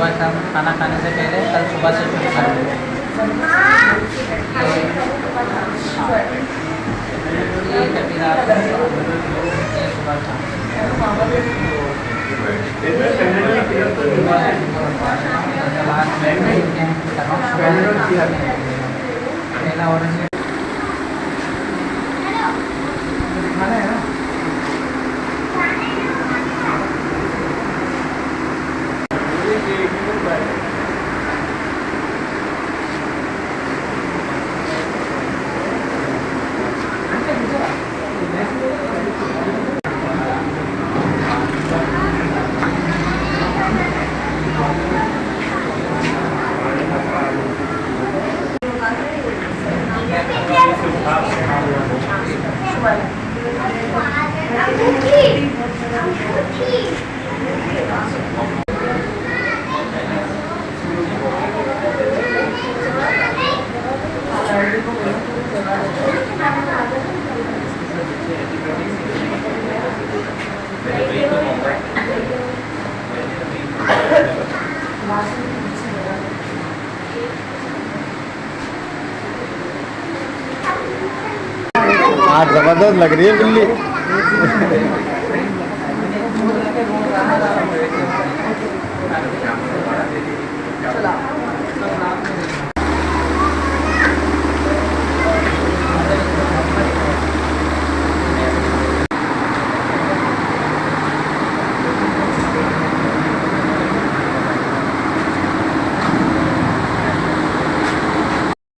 सुबह शाम खाना खाने से पहले कल सुबह से शुरू कर देंगे। ठीक है, फिर आप ये सुबह शाम पहला ऑरेंज खाना है ना। आज जबरदस्त लग रही है बिल्ली। चला